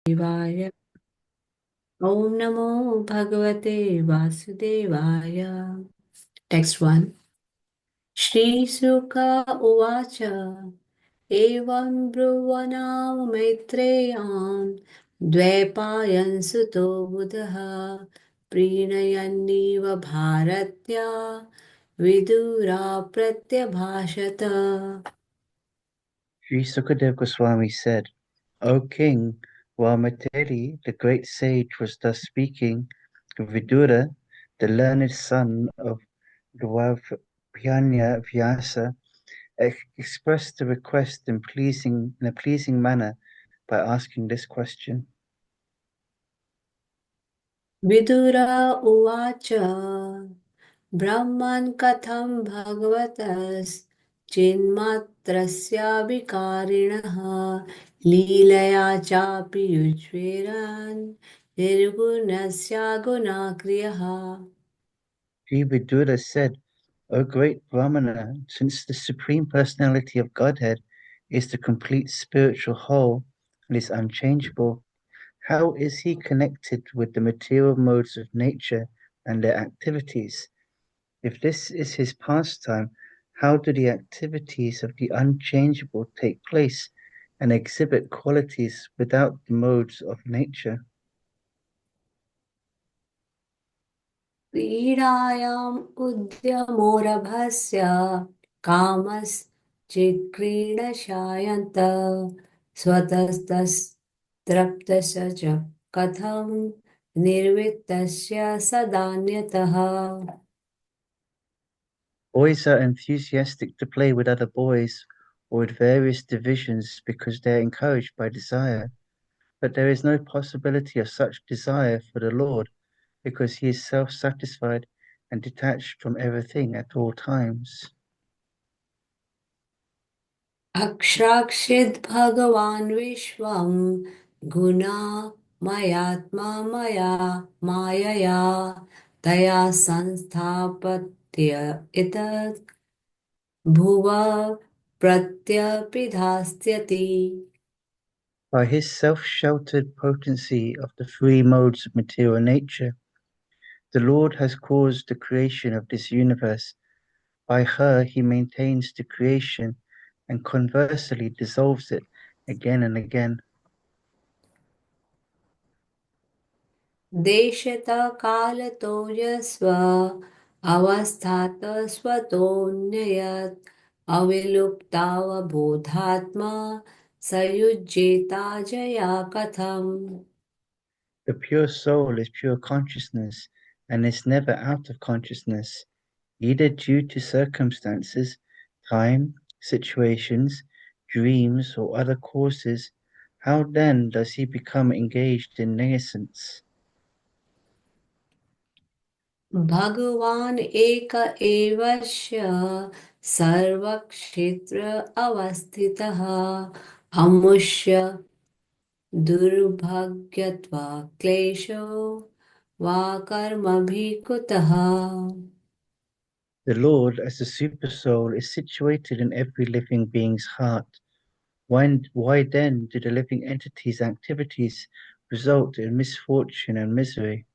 शिवाय ॐ नमो भगवते वासुदेवाय टेक्स्ट 1 श्रीशुक उवाच एवं ब्रुवणां मैत्रेयान् द्वैपायनसुतो बुधः प्रीणयन्निव भारत्या Vidura प्रत्यभाषत Sri Sukadeva Goswami said, O king, while Maitreyi, the great sage, was thus speaking, Vidura, the learned son of Dwapyanya Vyasa, expressed the request in a pleasing manner by asking this question. Vidur उवाच ब्रह्मन् कथं भगवतश्चिन्मात्रस्य विकारिणः लीलया चापि युज्वेरन् निर्गुणस्य गुणाक्रियः Sri Vidura said, O great Brahmana, since the Supreme Personality of Godhead is the complete spiritual whole and is unchangeable, how is he connected with the material modes of nature and their activities? If this is his pastime, how do the activities of the unchangeable take place and exhibit qualities without the modes of nature? क्रीडायाम् उद्यमोरभस्य कामश्चिक्रीडशायन्त स्वतस्तस्त्रप्तस्य च कथं निर्वृत्तस्य सदान्यतः Boys are enthusiastic to play with other boys or with various divisions because they are encouraged by desire. But there is no possibility of such desire for the Lord because he is self satisfied and detached from everything at all times. अक्षराक्षिद् भगवान् विश्वं गुणामयात्मा मया मायया तया संस्थापत्य एतत् भुवः प्रत्यपिधास्यति By his self sheltered potency of the three modes of material nature, the Lord has caused the creation of this universe. By her, he maintains the creation and conversely dissolves it again and again. देशतः कालतो यस्व अवस्थात स्वतोऽन्ययत् अविलुप्तावबोधात्मा सयुज्येता Jaya कथम् The pure soul is pure consciousness and is never out of consciousness, either due to circumstances, time, situations, dreams, or other causes. How then does he become engaged in nascence? भगवान् एक एवस्य सर्वक्षेत्र अवस्थितः अमुष्य दुर्भाग्यत्वा क्लेशो वा कर्मभिः कुतः The Lord, as the Supersoul, is situated in every living being's heart. Why then do the living entities' activities result in misfortune and misery?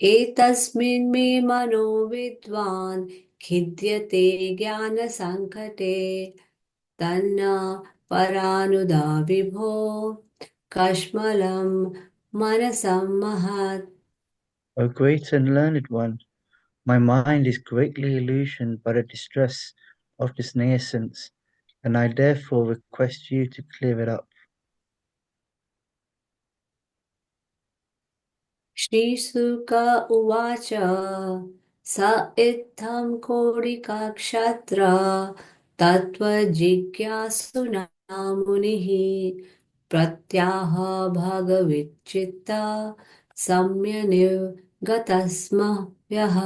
एतस्मिन् मे मनो विद्वान् खिद्यते ज्ञानसङ्कटे तन्न परानुदा विभो कश्मलं मनसं महत् O great and learned one, my mind is greatly illusioned by the distress of this nascence, and I therefore request you to clear it up. श्रीशुक उवाच स इत्थं कोटिकाक्षत्र तत्त्वजिज्ञासुना मुनिः प्रत्याह भगविच्चित्त सम्यनिर्गतस्म यः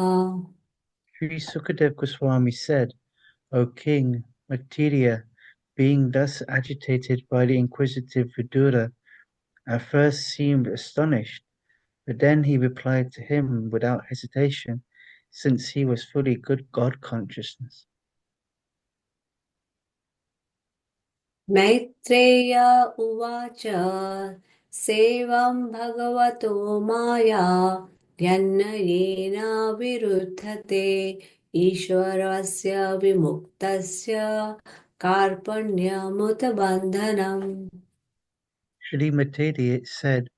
Sri Sukadev Goswami said, O king, Matirya, being thus agitated by the inquisitive Vidura, at first seemed astonished, but then he replied to him without hesitation, since he was fully good God consciousness. Maitreya उवाच सेवं भगवतो माया यन्नयेन विरुध्यते ईश्वरस्य विमुक्तस्य कार्पण्यमुत बन्धनम् Srimati, it said,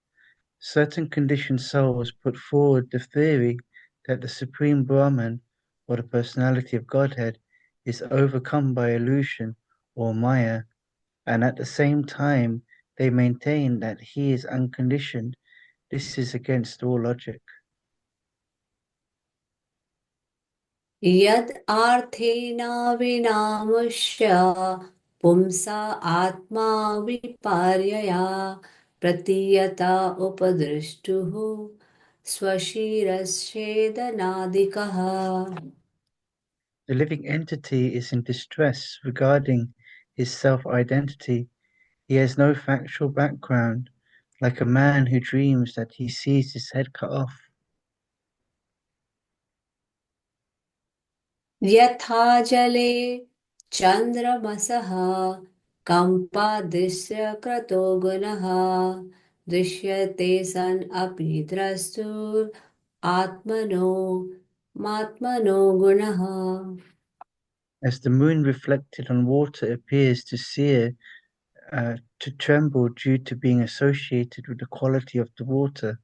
certain conditioned souls put forward the theory that the Supreme Brahman, or the personality of Godhead, is overcome by illusion or Maya, and at the same time they maintain that he is unconditioned. This is against all logic. यद् आर्थेनाविनामुष्य पुंसा आत्मा विपर्यया प्रतीयता उपदृष्टुः स्वशिरश्छेदनादिकः The living entity is in distress regarding his self identity. He has no factual background, like a man who dreams that he sees his head cut off. यथा जले चन्द्रमसः कम्पादृश्यक्रतो गुणः दृश्यते सन् अपि द्रष्टुरात्मनो मात्मनो गुणः As the moon reflected on water appears to tremble due to being associated with the quality of the water,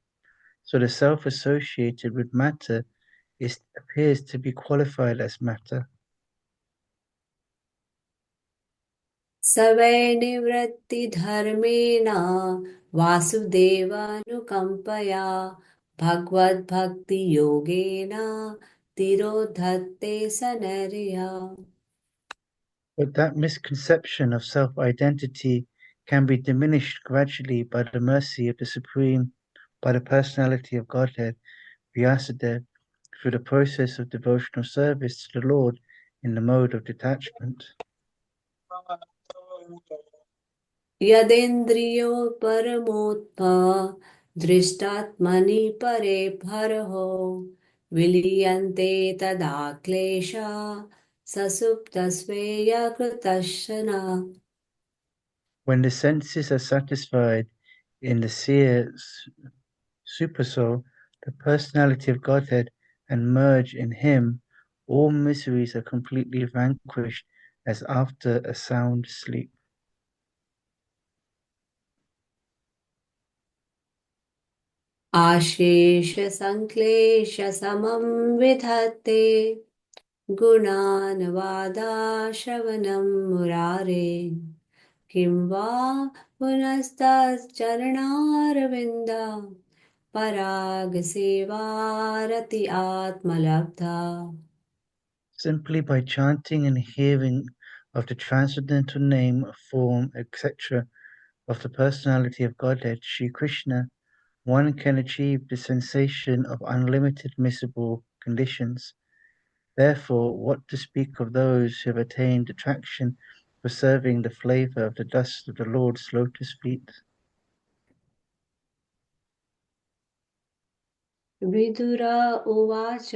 so the self associated with matter appears to be qualified as matter. स वै निवृत्तिधर्मेण वासुदेवानुकम्पया भगवद्भक्तियोगेन तिरोधत्ते सनर्या But that misconception of self identity can be diminished gradually by the mercy of the Supreme, by the personality of Godhead, Vyasadeva, through the process of devotional service to the Lord in the mode of detachment. यदेन्द्रियो परमोत्मा दृष्टात्मनि परे भरहो विलीयन्ते तदा क्लेशा ससुप्तस्वेयकृतशना When the senses are satisfied in the seer supersoul, the personality of Godhead, and merge in Him, all miseries are completely vanquished as after a sound sleep. आशेषसङ्क्लेशसमं विधत्ते गुणान् वादाश्रवणं मुरारे किं वा पुनस्तच्चरणारविन्दा परागसेवारति आत्मलब्धा Simply by chanting and hearing of the transcendental name, form, etc., of the personality of Godhead, Sri Krishna, one can achieve the sensation of unlimited miserable conditions. Therefore, what to speak of those who have attained attraction for serving the flavor of the dust of the Lord's lotus feet? Vidura उवाच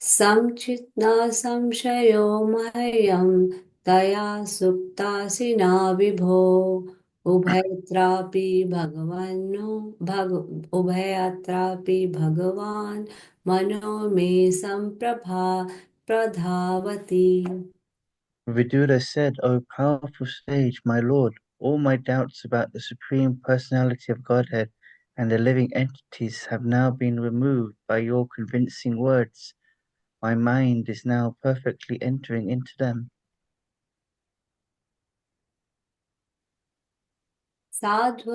संचित् संशयो मह्यं तया सुप्तासि विभो उभयत्रापि भगवान् मनो मे प्रधावति Vidura said, O powerful sage, my lord, all my doubts about the Supreme Personality of Godhead and the living entities have now been removed by your convincing words. My mind is now perfectly entering into them. साध्व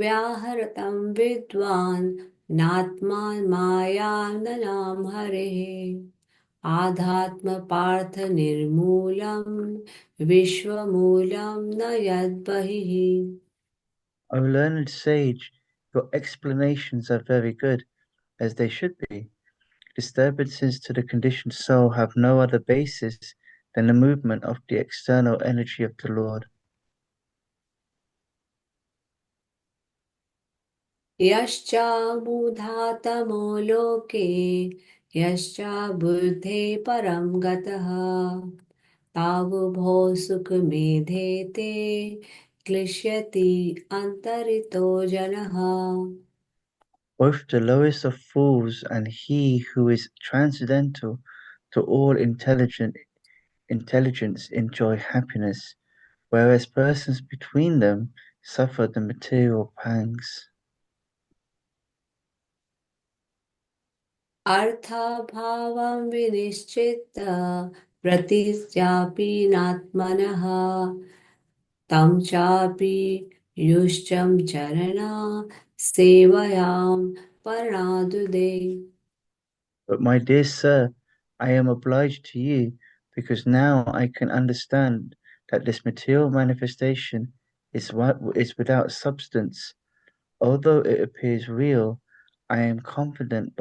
व्याहृतं विद्वान् नात्मा मायाननां हरेः आध्यात्मपार्थ निर्मूलं विश्वमूलं न यद्बहिः O learned sage, your explanations are very good, as they should be. Disturbances to the conditioned soul have no other basis than the movement of the external energy of the Lord. यश्चाबुधातमो लोके यश्च बुद्धे परं गतः तावुभौ सुखमेधेते क्लिश्यति अन्तरितो जनः. Both the lowest of fools and he who is transcendental to all intelligence enjoy happiness, whereas persons between them suffer the material pangs. अर्थाभावं विनिश्चित्य प्रतिज्ञापि नात्मनः तं चापि युष्टं चरणा सेवयां परणादुदे. But my dear sir, I am obliged to you because now I can understand that this material manifestation is without substance. Although it appears real, I am confident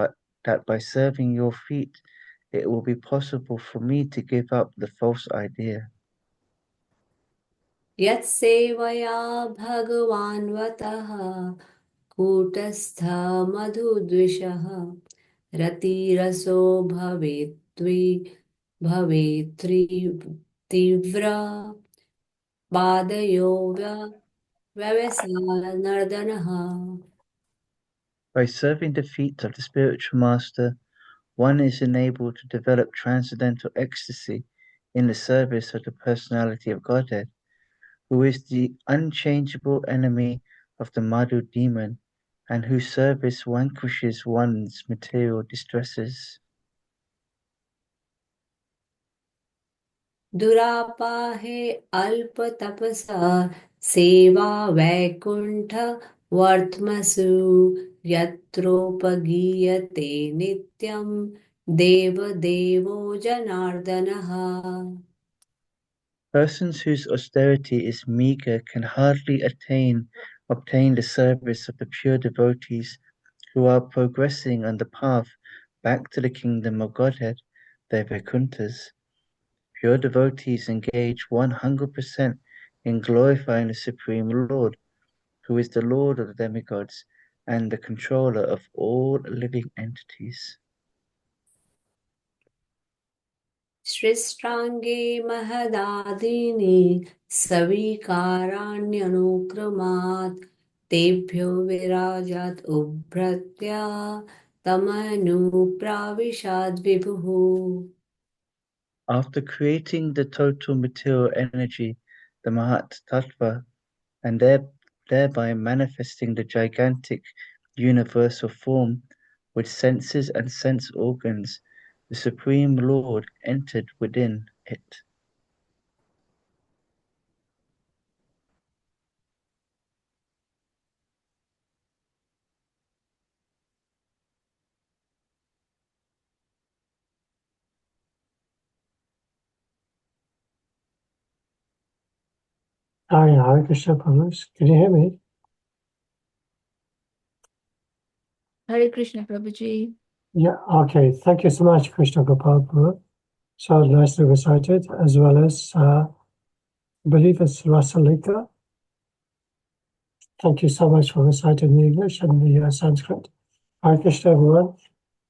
that by serving your feet, it will be possible for me to give up the false idea. यत्सेवया भगवान्वतः कूटस्थ मधुद्विषः रतिरसो भवेत्तीव्र पादयो व्यवसानर्दनः. By serving the feet of the spiritual master, one is enabled to develop transcendental ecstasy in the service of the personality of Godhead, who is the unchangeable enemy of the Madhu demon, and whose service vanquishes one's material distresses. दुरापाहे अल्पतपसा सेवा वैकुण्ठ वर्त्मसु यत्रोपगीयते नित्यं देवदेवो जनार्दनः. Persons whose austerity is meager can hardly obtain the service of the pure devotees who are progressing on the path back to the kingdom of Godhead, the Vaikunthas. Pure devotees engage 100% in glorifying the Supreme Lord, who is the Lord of the demigods and the controller of all living entities. सृष्टाङ्गे महदादीनि सविकाराण्यनुक्रमात् तेभ्यो विराजात् उभ्रत्या तमनुप्राविशाद्विभुः. After creating the total material energy, the Mahat Tattva, and thereby manifesting the gigantic universal form with senses and sense organs, the Supreme Lord entered within it. Hi, Hare Krishna Prabhuji. Can you hear me? Hare Krishna Prabhuji. Yeah, okay. Thank you so much, Krishna Gopal Prabhu. So nicely recited, as well as, I believe it's Rasalika. Thank you so much for reciting the English and the Sanskrit. Hare Krishna, everyone.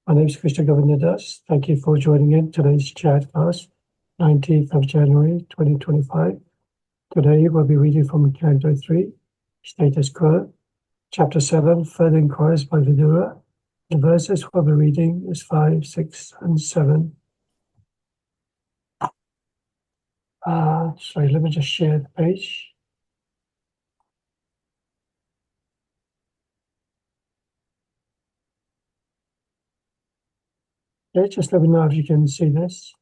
My name is Krishna Govinda Das. Thank you for joining in today's chat class, 19th of January, 2025. Today we'll be reading from Canto 3, Status Quo, Chapter 7, Further Inquiries by Vidura. The verses we'll be reading is 5, 6, and 7. Sorry, let me just share the page. Okay, just let me know if you can see this.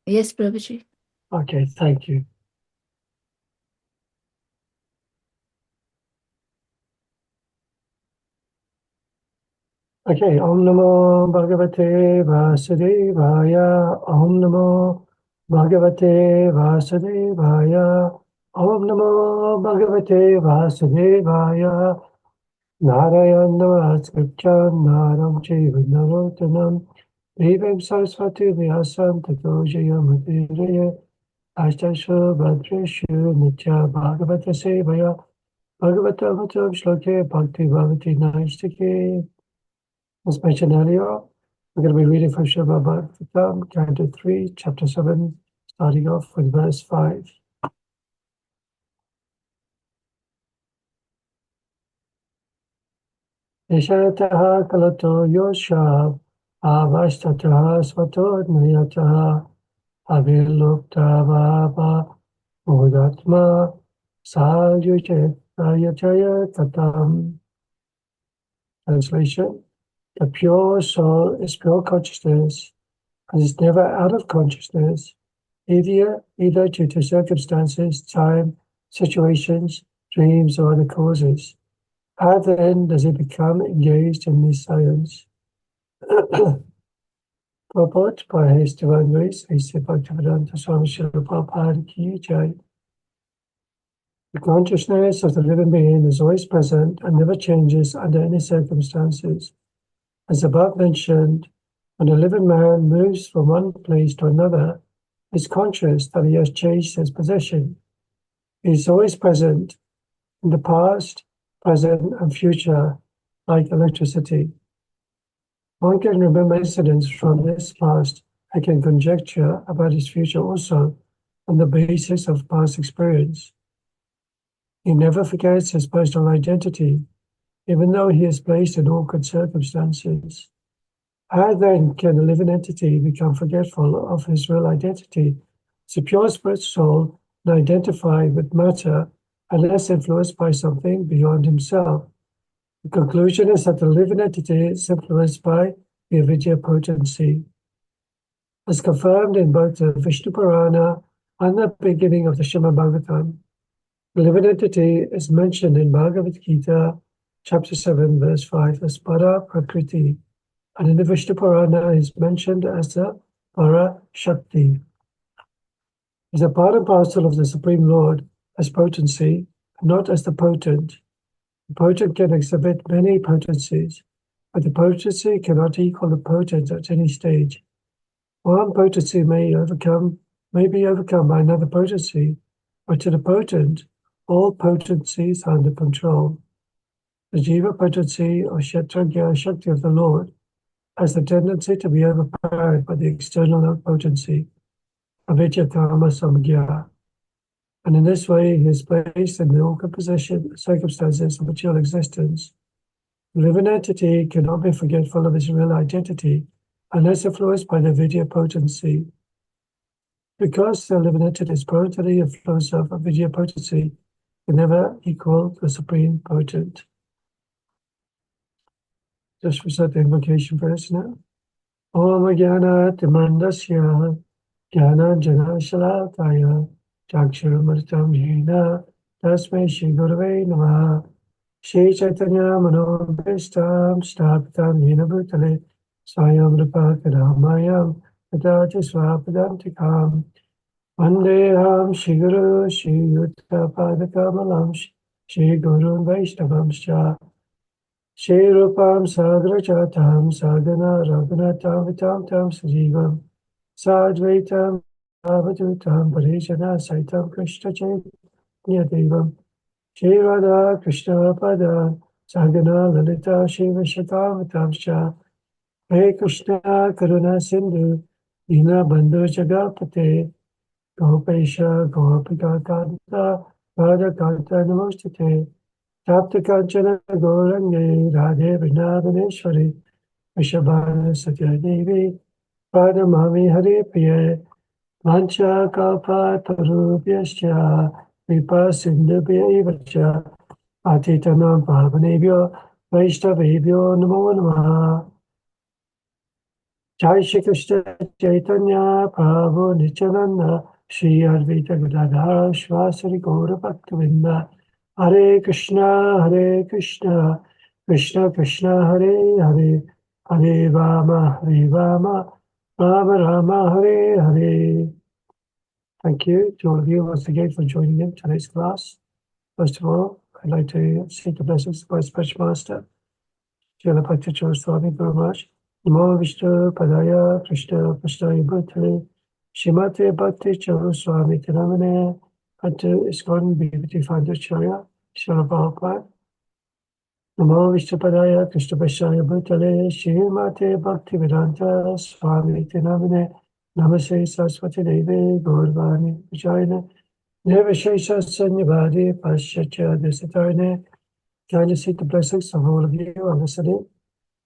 Yes, Prabhuji. Okay, thank you. Okay, Om Namo Bhagavate Vasudevaya. Om Namo Bhagavate Vasudevaya. Om Namo Bhagavate Vasudevaya. Narayana Askripcha Naram Chiva Narotanam Devim Saraswati Vyasam Tato Jayamudiraya Ashtashu Bhadreshu Nitya Bhagavata Sevaya Bhagavata Vatam Shloke Bhakti Bhavati Naistike. As mentioned earlier, We're going to be reading from Srimad Bhagavatam, Canto 3, Chapter 7, starting off with verse 5. Yashatah kalato yoshav, avashtatah svato nayatah, avilupta vava, mudatma, salyachaya tatam. Translation: the pure soul is pure consciousness and is never out of consciousness, either due to circumstances, time, situations, dreams, or other causes. How then does it become engaged in this science? Purport by His Divine Grace, A.C. Bhaktivedanta Swami Srila Prabhupada Ki Jai. The consciousness of the living being is always present and never changes under any circumstances. As above mentioned, when a living man moves from one place to another, he is conscious that he has changed his position. He is always present in the past, present, and future, like electricity. One can remember incidents from this past and can conjecture about his future also on the basis of past experience. He never forgets his personal identity, even though he is placed in awkward circumstances. How then can a living entity become forgetful of his real identity as a pure spirit soul and identify with matter unless influenced by something beyond himself? The conclusion is that the living entity is influenced by the avidya potency. As confirmed in both the Vishnu Purana and the beginning of the Srimad Bhagavatam, the living entity is mentioned in Bhagavad Gita, chapter 7, verse 5, as Para Prakriti, and in the Vishnu Purana is mentioned as the Para Shakti. Is a part and parcel of the Supreme Lord as potency, and not as the potent. The potent can exhibit many potencies, but the potency cannot equal the potent at any stage. One potency may be overcome by another potency, but to the potent, all potencies are under control. The jiva potency or kshetragya shakti of the Lord has the tendency to be overpowered by the external potency, avidya karma samagya, and in this way he is placed in the awkward circumstances of material existence. The living entity cannot be forgetful of his real identity unless influenced by the avidya potency. Because the living entity is prone to the influence of avidya potency, can never equal the Supreme Potent. Just recite the invocation verse now. Om Jnana Timandasya Jnana Jana Shalakaya Chakshurumritam Jena Tasmai Shri Gurave Namaha Shri Chaitanya Manobhishtam Stapitam Jena Bhutale Swayam Rupa Kadamayam Tadati Swapadantikam Vandeham Shri Guru Shri Yuta Padakamalam Shri Gurun Vaishnavamscha Shri Rupam Sagrajatam Sadhana Raghunatam Vitam Tam Sajivam Sadvaitam Avadutam Parishana Saitam Krishna Chaitanya Devam Shri Radha Krishna Pada Sadhana Lalita Shiva Shatam Vitamscha Hare Krishna Karuna Sindhu Dina Bandhu Jagapate Gopesha Gopika Kanta Radha Kanta Namostate Tapta Kanchana Gaurange Radhe Vrindavaneshwari Vishabhana Satya Devi Pradamami Hare Priya Mancha Kalpa Tarubhyascha Vipa Sindhubhya Ivacha Atitanam Pavanebhyo Vaishnavebhyo Namo Namaha Jai Shri Krishna Chaitanya Prabhu Nityananda Shri Advaita Gadadhara Shvasari Gaura Bhaktavinda Hare Krishna, Krishna Krishna, Hare Hare, Hare Rama, Rama Rama, Hare Hare. Thank you to all of you once again for joining in today's class. First of all, I'd like to seek the blessings of my special master, Srila Bhakti Swami Guru Maharaj. Namo Vishnu Padaya Krishna Prasthaya Bhutale Shrimate Bhakti Charu Swami Tinamane and to ISKCON BBT Founder Srila Prabhupada. Namo Vishnupadaya Krishna Prasthaya Bhutale Srimate Bhaktivedanta Swami Namine Namaste Saraswati Devi Gaurvani Vijayane Nirvishesha Sanyavadi Paschatya Desatayane. Can I seek the blessings of all of you who are listening,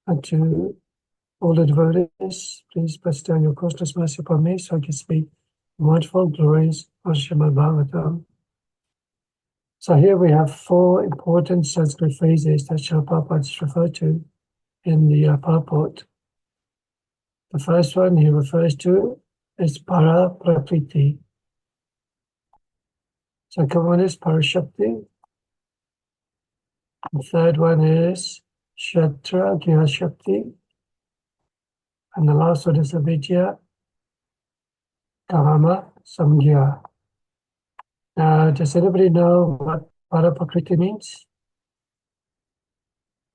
and to all the devotees, please press down your costless mercy upon me so I can speak wonderful glories of Srimad Bhagavatam. So here we have 4 important Sanskrit phrases that Srila Prabhupada is referred to in the purport. The first one he refers to is para prakriti. Second one is parashakti. The third one is kshetra gya shakti. And the last one is avidya karma samgya. Now, does anybody know what para prakriti means?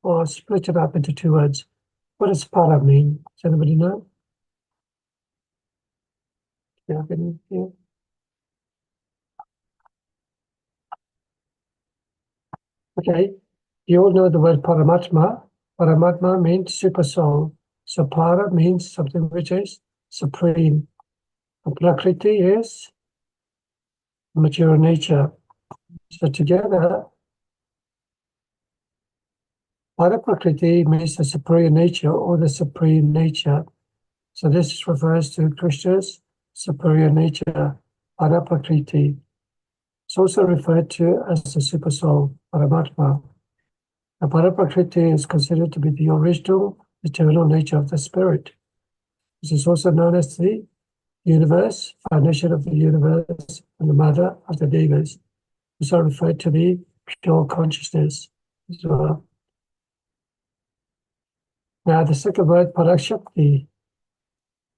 Or split it up into 2 words. What does para mean? Does anybody know? Do you have any idea? Okay, you all know the word paramatma. Paramatma means super soul. So para means something which is supreme. And prakriti is material nature. So together, para prakriti means the superior nature or the supreme nature. So this refers to Krishna's superior nature, para prakriti. It's also referred to as the super soul, paramatma. The para prakriti is considered to be the original eternal nature of the spirit. This is also known as the universe, foundation of the universe, and the mother of the devas. Also referred to the pure consciousness as well. Now the second word, parashakti.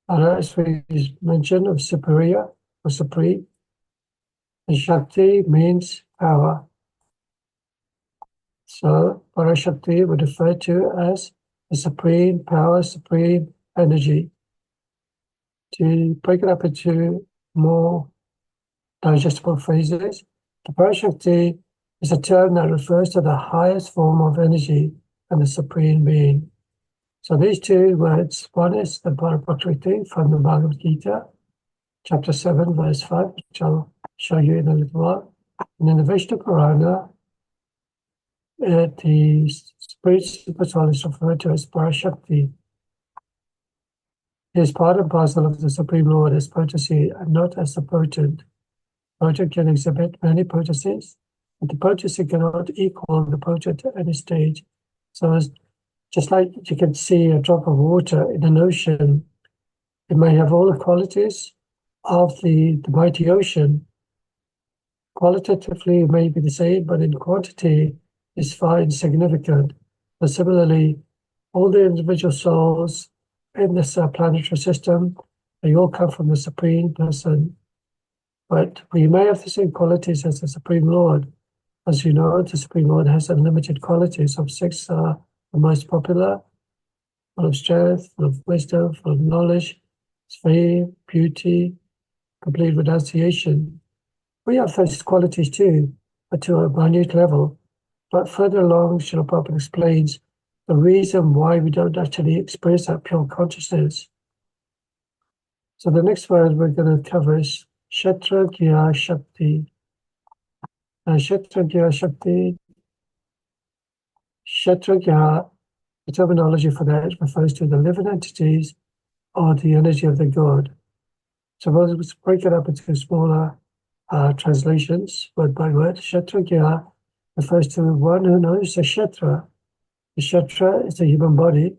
Para, as we mentioned, of superior or supreme. And shakti means power. So parashakti would refer to as the supreme power, supreme energy. To break it up into more digestible phrases, the parashakti is a term that refers to the highest form of energy and the supreme being. So these 2 words, one is the paraprakriti from the Bhagavad Gita, chapter 7, verse 5, which I'll show you in a little while. And in the Vishnu Purana, the spirit super soul is referred to as parashakti. It is part and parcel of the Supreme Lord as potency and not as the potent. Potent can exhibit many potencies, but the potency cannot equal the potent at any stage. So as just like you can see a drop of water in an ocean, it may have all the qualities of the mighty ocean. Qualitatively, it may be the same, but in quantity, is far insignificant. But similarly, all the individual souls in this planetary system, they all come from the Supreme Person. But we may have the same qualities as the Supreme Lord. As you know, the Supreme Lord has unlimited qualities. Of 6 are the most popular: full of strength, full of wisdom, full of knowledge, faith, beauty, complete renunciation. We have those qualities too, but to a minute level. But further along, Srila Prabhupada explains the reason why we don't actually experience that pure consciousness. So the next word we're going to cover is Kshetra Gya Shakti. And Kshetra Gya Shakti, Kshetra Gya, the terminology for that refers to the living entities or the energy of the god. So we'll break it up into smaller translations, word by word. Kshetra Gya refers to one who knows the Kshetra. The Kshetra is the human body.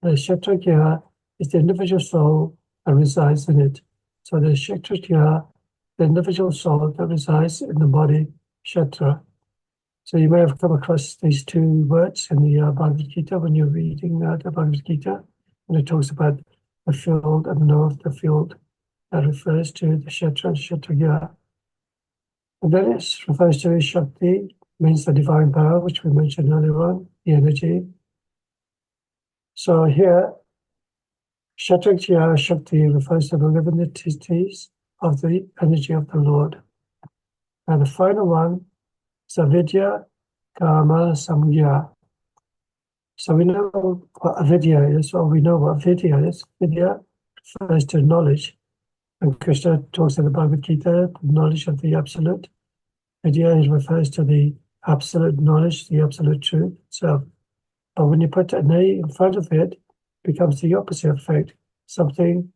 The Kshetra Gya is the individual soul that resides in it. So the Kshetra Gya, the individual soul that resides in the body, Kshetra. So you may have come across these 2 words in the Bhagavad Gita when you're reading the Bhagavad Gita, and it talks about the field and the know of the field. That refers to the Kshetra and Kshetra Gya. And then it refers to Shakti, means the divine power, which we mentioned earlier on, the energy. So here, Kshetra Shakti refers to the living entities of the energy of the Lord. And the final one is Avidya Kama Samgya. So we know what avidya is, or we know what vidya is. Vidya refers to knowledge. And Krishna talks in the Bhagavad Gita, the knowledge of the absolute. Vidya refers to the absolute knowledge, the absolute truth itself. But when you put an A in front of it, it becomes the opposite effect, something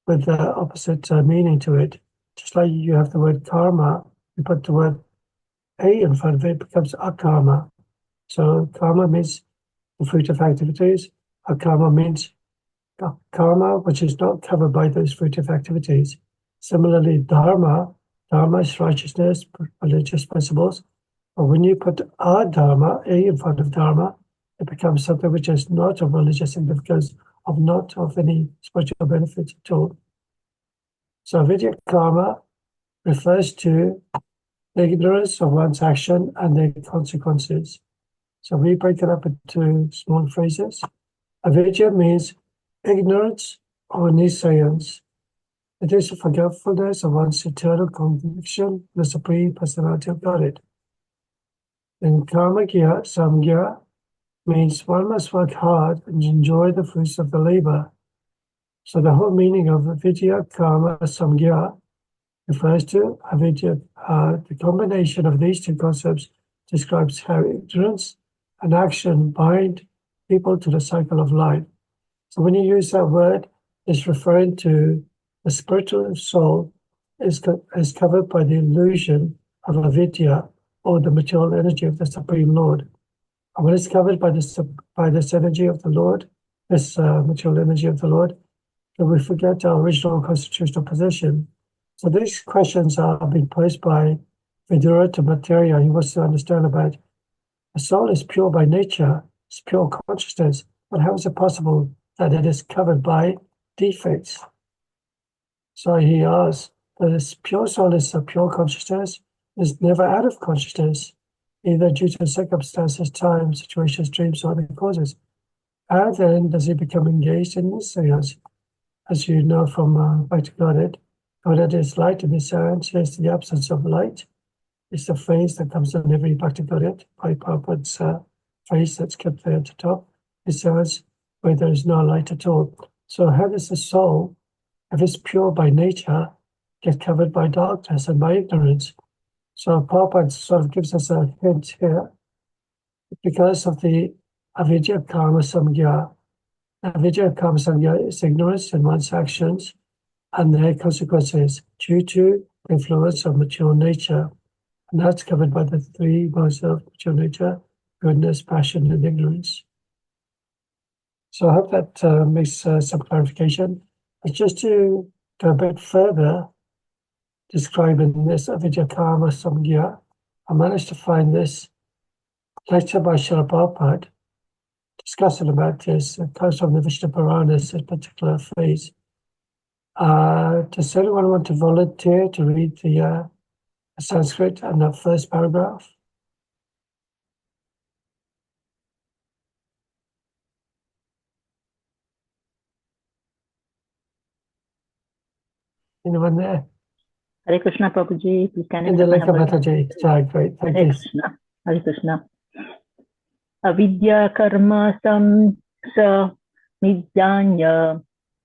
with the opposite meaning to it. Just like you have the word karma, you put the word A in front of it, it becomes akarma. So karma means the fruit of activities. Akarma means karma, which is not covered by those fruitive activities. Similarly, dharma is righteousness, religious principles. But when you put dharma, A in front of dharma, it becomes something which is not of religious significance, of not of any spiritual benefit at all. So avidya karma refers to the ignorance of one's action and their consequences. So we break it up into small phrases. Avidya means ignorance or nescience. It is a forgetfulness of one's eternal conviction, the Supreme Personality of Godhead. And karma-gya, samgya, means one must work hard and enjoy the fruits of the labor. So the whole meaning of avidya, karma, samgya refers to avidya. The combination of these two concepts describes how ignorance and action bind people to the cycle of life. So when you use that word, it's referring to the spiritual soul is covered by the illusion of avidya, or the material energy of the Supreme Lord. And when it's covered by this energy of the Lord, this material energy of the Lord, then we forget our original constitutional position. So these questions are being posed by Vidura to Maitreya. He wants to understand about the soul is pure by nature, it's pure consciousness, but how is it possible that it is covered by defects? So he asks, this pure soul is a pure consciousness, is never out of consciousness, either due to circumstances, time, situations, dreams, or other causes. How then does it become engaged in this seance? As you know from Back to Godhead, Godhead is light in this seance, is the absence of light. It's the phrase that comes in every Back to Godhead, by Prabhupada's phrase that's kept there at the top. It says where there is no light at all. So how does the soul, if it's pure by nature, get covered by darkness and by ignorance? So Prabhupada sort of gives us a hint here. Because of the avidya karma samgya. Avidya karma samgya is ignorance in one's actions and their consequences due to the influence of material nature. And that's covered by the three modes of material nature: goodness, passion, and ignorance. So I hope that makes some clarification. But just to go a bit further, describing this avidya karma samgya, I managed to find this lecture by Srila Prabhupada discussing about this. It comes from the Vishnu Puranas, this particular phrase. Does anyone want to volunteer to read the Sanskrit and the first paragraph? Anyone there? Hare Krishna, Prabhuji. Please can you In the accept my link of humble- Mataji. Great, thank Hare you. Krishna. Hare Krishna. Avidya karma sa nidjanya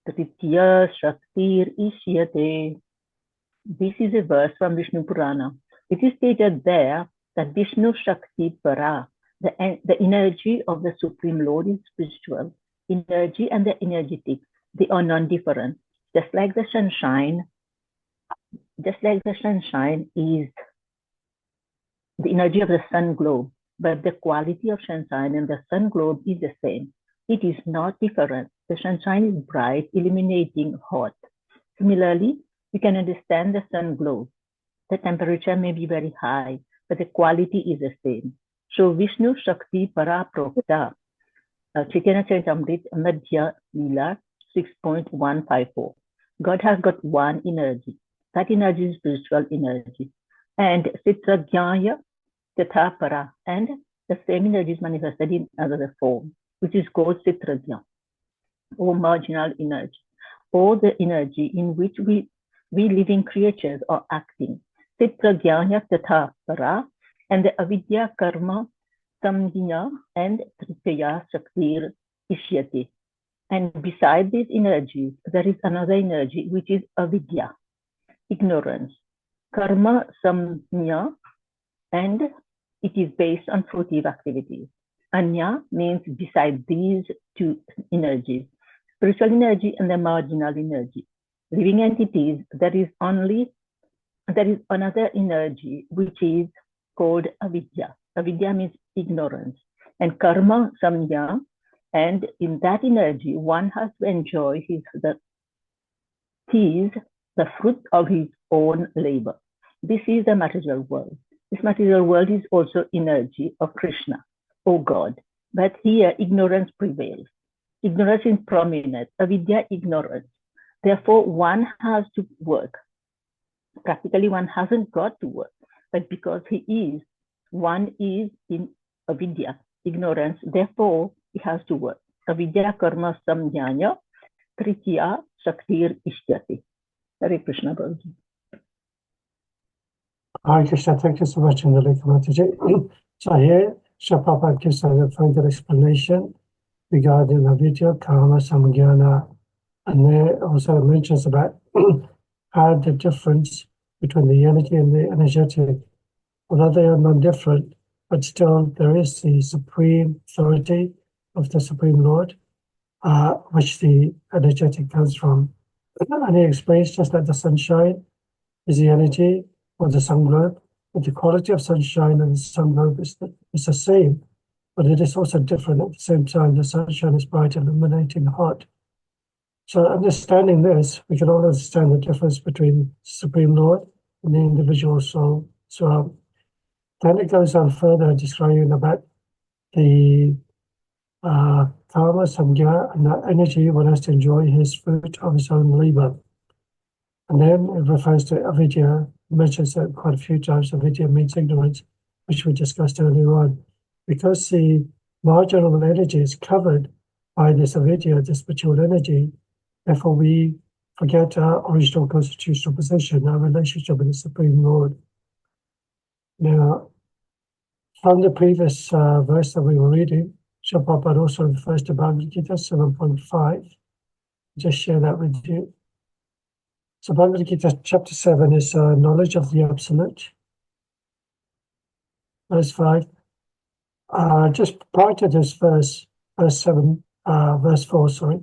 tritya shaktir ishyate. This is a verse from Vishnu Purana. It is stated there that Vishnu Shakti Para, the energy of the Supreme Lord, is spiritual. Energy and the energetic, they are non-different. Just like the sunshine is the energy of the sun globe, but the quality of sunshine and the sun globe is the same. It is not different. The sunshine is bright, illuminating, hot. Similarly, we can understand the sun globe. The temperature may be very high, but the quality is the same. So Vishnu Shakti Para Prokta, Chaitanya Charitamrita Madhya Leela 6.154. God has got one energy. That energy is spiritual energy. And Sitragyaya Tatha Para, and the same energy is manifested in another form, which is called Sitragya, or marginal energy, or the energy in which we living creatures are acting. Sitragyaya Tatha Para, and the avidya karma Samya, and Tritiya Shaktir Ishyati. And beside these energies, there is another energy which is avidya, ignorance. Karma Samya, and it is based on fruitive activities. Anya means beside these two energies, spiritual energy and the marginal energy. Living entities, there is another energy which is called avidya. Avidya means ignorance. And karma samya, and in that energy, one has to enjoy the fruit of his own labor. This is the material world. This material world is also energy of Krishna, O God. But here ignorance prevails. Ignorance is prominent, avidya, ignorance. Therefore, one has to work. Practically, one hasn't got to work, but because one is in avidya, ignorance, therefore, he has to work. Avidya karma samjnana, tritiya shaktir ishyati. Hare Krishna, Prabhuji. Hare Krishna, thank you so much, Indalika Mataji. So here, Srila Prabhupada gives a further explanation regarding avidya, karma, samjnana, and there also mentions about how the difference between the energy and the energetic, although they are non-different, but still there is the supreme authority of the Supreme Lord, which the energetic comes from. And he explains just that the sunshine is the energy of the sun globe, but the quality of sunshine and the sun globe is the same, but it is also different at the same time. The sunshine is bright, illuminating, hot. So understanding this, we can all understand the difference between Supreme Lord and the individual soul. So then it goes on further describing about the karma, samgya, and the energy one has to enjoy his fruit of his own labor. And then it refers to avidya, mentions that quite a few times. Avidya means ignorance, which we discussed earlier on. Because the marginal energy is covered by this avidya, this spiritual energy, therefore we forget our original constitutional position, our relationship with the Supreme Lord. Now, from the previous verse that we were reading, Srila Prabhupada also refers to Bhagavad Gita 7.5. Just share that with you. So Bhagavad Gita chapter 7 is knowledge of the absolute. Verse 5. Just prior to this verse 4,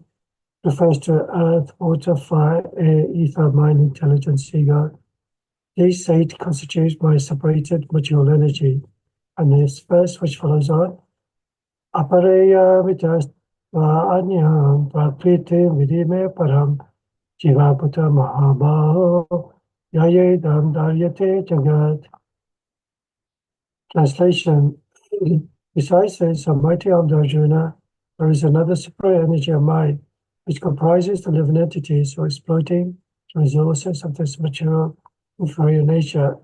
refers to earth, water, fire, air, ether, mind, intelligence, ego. These 8 constitute my separated material energy. And this verse which follows on, apareya vitas anyam prakriti vidime param jivaputa mahabaho yayedam daryate jagat. Translation. Besides this, Almighty Arjuna, there is another superior energy of mind, which comprises the living entities who are exploiting the resources of this material inferior nature.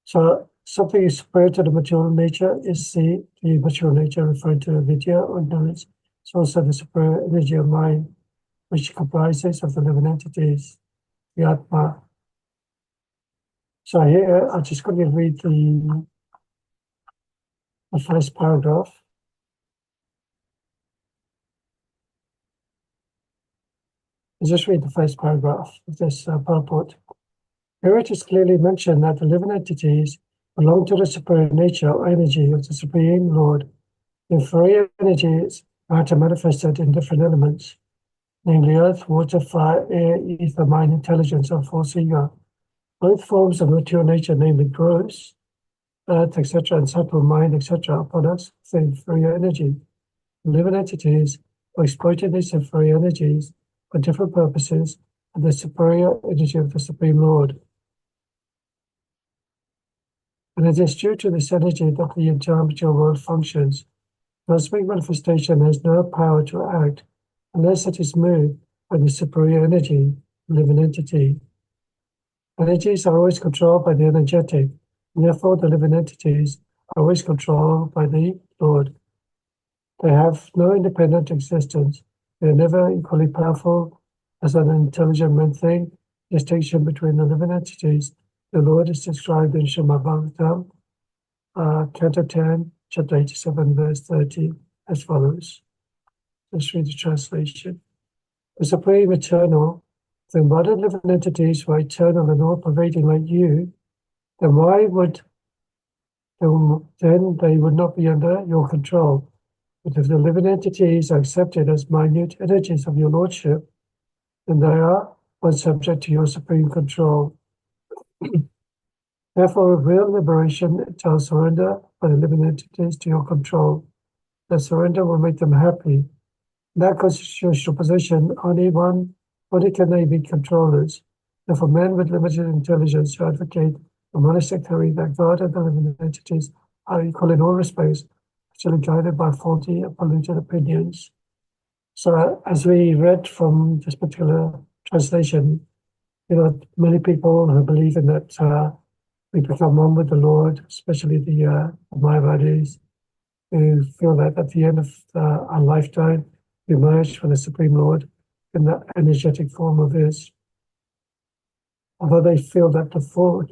So something superior to the material nature is the material nature referred to vidya or knowledge. It's also the superior energy of mind, which comprises of the living entities, the Atma. So here, I'm just going to read the first paragraph. I'll just read the first paragraph of this purport. Here it is clearly mentioned that the living entities belong to the superior nature or energy of the Supreme Lord. The inferior energies are manifested in different elements, namely earth, water, fire, air, ether, mind, intelligence, and false ego. Both forms of material nature, namely gross, earth, etc., and subtle mind, etc., are products of the inferior energy. The living entities are exploiting these inferior energies for different purposes and the superior energy of the Supreme Lord. And it is due to this energy that the entire material world functions. Cosmic manifestation has no power to act unless it is moved by the superior energy, living entity. Energies are always controlled by the energetic, and therefore the living entities are always controlled by the Lord. They have no independent existence. They are never equally powerful as an intelligent man thing. Distinction between the living entities, the Lord is described in Srimad Bhagavatam, Canto 10, chapter 87, verse 30, as follows. Let's read the translation. The Supreme Eternal, the embodied living entities were eternal and all-pervading like you, then then they would not be under your control. But if the living entities are accepted as minute energies of your lordship, then they are but subject to your supreme control. Therefore, real liberation entails surrender by the living entities to your control. That surrender will make them happy. In that constitutional position, only can they be controllers. Therefore, men with limited intelligence who advocate a monastic theory that God and the living entities are equal in all respects, actually guided by faulty and polluted opinions. So, as we read from this particular translation, many people who believe in that we become one with the Lord, especially the Mayavadis, who feel that at the end of our lifetime, we emerge from the Supreme Lord in that energetic form of His. Although they feel that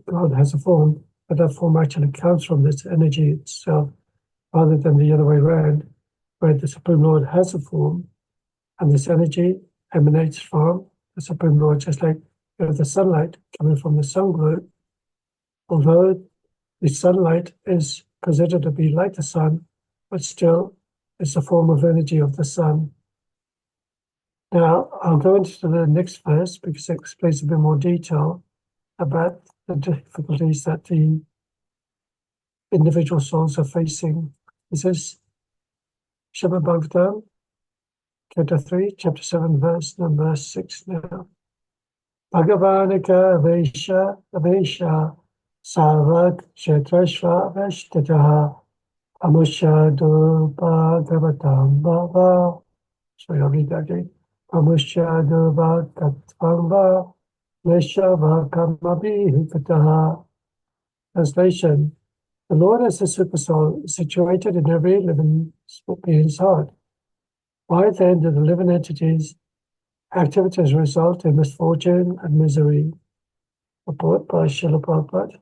God has a form, but that form actually comes from this energy itself, rather than the other way around, where the Supreme Lord has a form, and this energy emanates from the Supreme Lord, just like the sunlight coming from the sun globe. Although the sunlight is considered to be like the sun, but still it's a form of energy of the sun. Now, I'll go into the next verse because it explains a bit more detail about the difficulties that the individual souls are facing. This is Srimad Bhagavatam, chapter 3, chapter 7, verse number 6 now. Bhagavanaka Vesha Savat Kshetrashva Veshtataha Amushadu Bhagavatam Bhava. So I'll read that again. Amushadu Bhagavatam Bhava Veshava Kamabhihikataha. Translation. The Lord as a supersoul is situated in every living being's heart. Why then do the living entities' activities result in misfortune and misery? Report by Srila Prabhupada.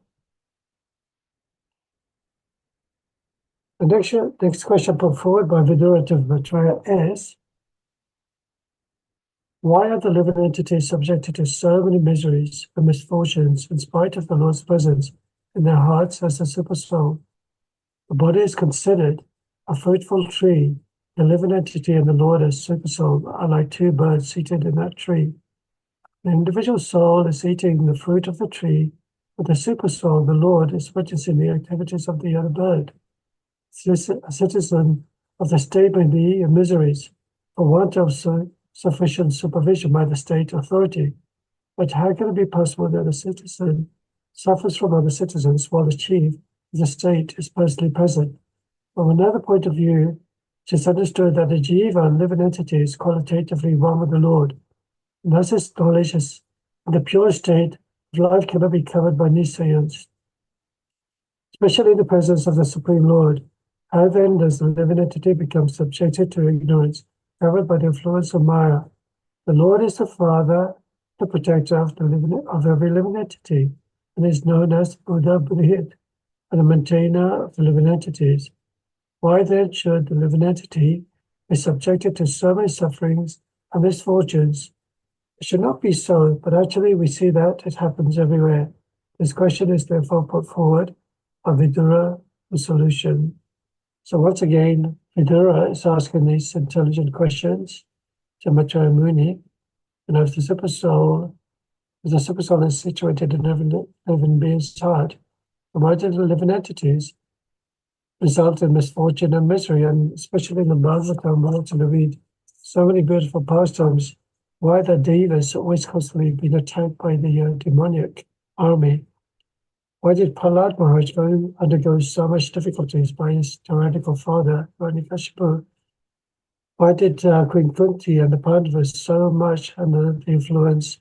The next question put forward by Vidura to Maitreya is, why are the living entities subjected to so many miseries and misfortunes in spite of the Lord's presence in their hearts as a supersoul? The body is considered a fruitful tree. The living entity and the Lord as supersoul are like two birds seated in that tree. The individual soul is eating the fruit of the tree, but the supersoul, the Lord, is witnessing the activities of the other bird. A citizen of the state may be in miseries for want of sufficient supervision by the state authority. But how can it be possible that a citizen suffers from other citizens while the chief of the state is personally present? From another point of view, it is understood that the jiva and living entity is qualitatively one with the Lord. And thus its knowledge is in the pure state of life cannot be covered by nisayans, especially in the presence of the Supreme Lord. How then does the living entity become subjected to ignorance, covered by the influence of Maya? The Lord is the Father, the protector of every living entity, and is known as Buddha Budhit, and the maintainer of the living entities. Why then should the living entity be subjected to so many sufferings and misfortunes? It should not be so, but actually we see that it happens everywhere. This question is therefore put forward by Vidura for solution. So once again, Vidura is asking these intelligent questions to Maitreya Muni, and if the supersoul is situated in every living being's heart, why do the living entities result in misfortune and misery? And especially in the Bhagavatam, we're going to read so many beautiful pastimes. Why the devas always constantly being attacked by the demoniac army? Why did Prahlad Maharaj undergo so much difficulties by his tyrannical father, Hiranyakashipu? Why did Queen Kunti and the Pandavas so much under the influence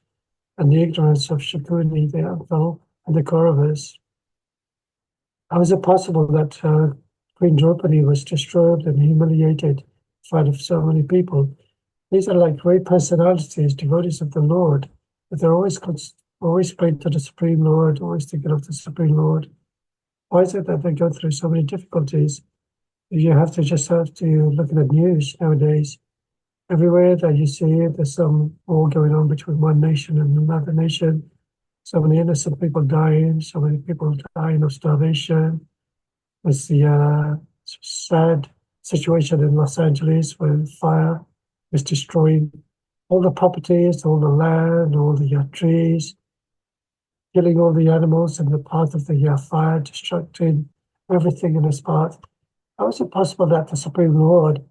and the ignorance of Shakuni, their uncle, and the Kauravas? How is it possible that Queen Draupadi was disturbed and humiliated in front of so many people? These are like great personalities, devotees of the Lord, but they're always praying to the Supreme Lord, always thinking of the Supreme Lord. Why is it that they go through so many difficulties? You have to look at the news nowadays. Everywhere that you see it, there's some war going on between one nation and another nation. So many innocent people dying, so many people dying of starvation. There's the sad situation in Los Angeles where fire is destroying all the properties, all the land, all the trees, killing all the animals in the path of the fire, destructing everything in its path. How is it possible that the Supreme Lord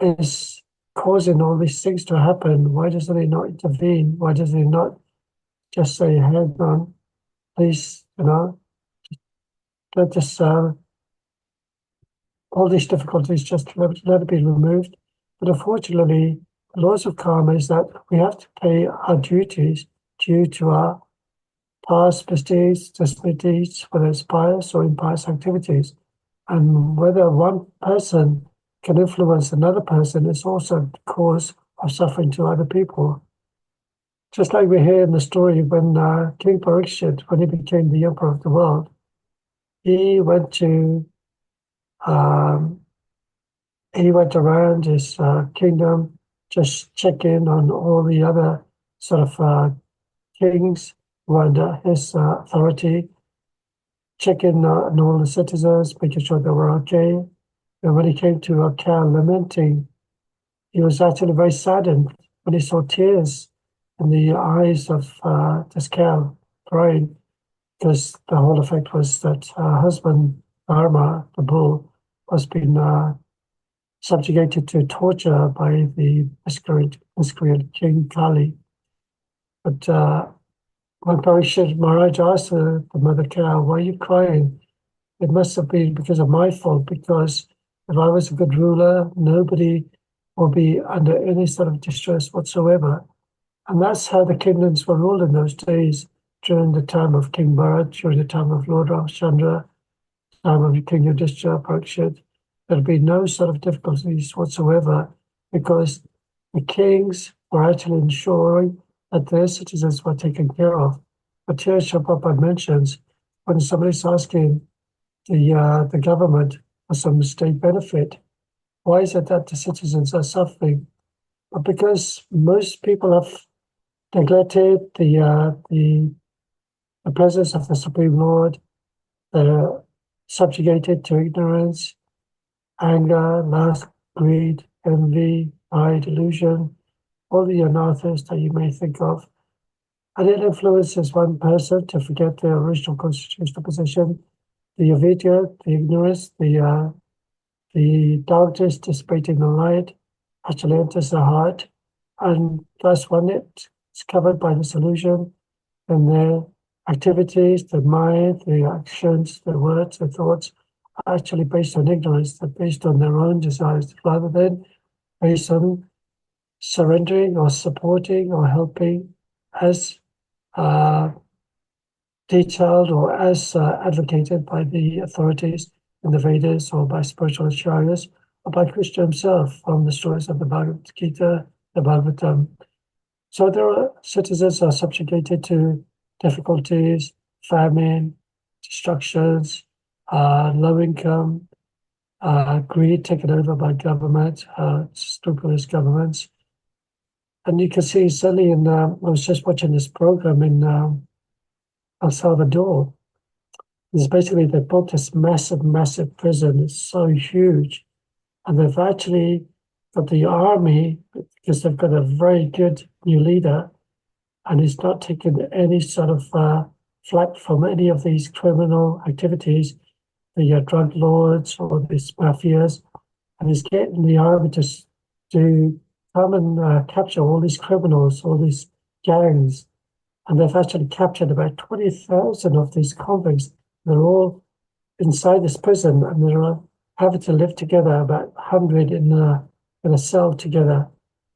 is causing all these things to happen? Why doesn't he not intervene? Why does he not just say, hang on, please, let this, all these difficulties just let it be removed? But unfortunately, the laws of karma is that we have to pay our duties due to our past misdeeds, misdeeds, whether it's pious or impious activities. And whether one person can influence another person is also the cause of suffering to other people. Just like we hear in the story when King Parikshit, when he became the emperor of the world, he went around his kingdom, just checking on all the other sort of kings who were under his authority, checking on all the citizens, making sure they were okay. And when he came to a cow lamenting, he was actually very saddened when he saw tears in the eyes of this cow crying, because the whole effect was that her husband, Dharma, the bull, was being subjugated to torture by the miscreant King Kali. But when Parikshit Maharaj asked the mother cow, "Why are you crying?" It must have been because of my fault, because if I was a good ruler, nobody will be under any sort of distress whatsoever. And that's how the kingdoms were ruled in those days, during the time of King Bharat, during the time of Lord Ramchandra, time of King Yudhishthira, Parikshit. There'd be no sort of difficulties whatsoever, because the kings were actually ensuring that their citizens were taken care of. But here Prabhupada mentions, when somebody's asking the government for some state benefit, why is it that the citizens are suffering? But because most people have neglected the presence of the Supreme Lord, they're subjugated to ignorance, anger, lust, greed, envy, pride, delusion, all the anarthas that you may think of. And it influences one person to forget their original constitutional position, the avidya, the ignorance, the darkness dissipating the light actually enters the heart, and thus when it's covered by this illusion, then their activities, their mind, their actions, their words, their thoughts are actually based on ignorance. They're based on their own desires rather than based on surrendering or supporting or helping as detailed or as advocated by the authorities in the Vedas or by spiritual acharyas or by Krishna himself from the stories of the Bhagavad Gita, the Bhagavatam. So their citizens are subjugated to difficulties, famine, destructions, low income, greed taken over by government, scrupulous governments. And you can see certainly I was just watching this program in El Salvador. It's basically they built this massive prison. It's so huge. And they've actually got the army, because they've got a very good new leader, and he's not taking any sort of flack from any of these criminal activities, the drug lords or these mafias, and he's getting the army to come and capture all these criminals, all these gangs. And they've actually captured about 20,000 of these convicts. They're all inside this prison, and they're having to live together, about 100 in a cell together.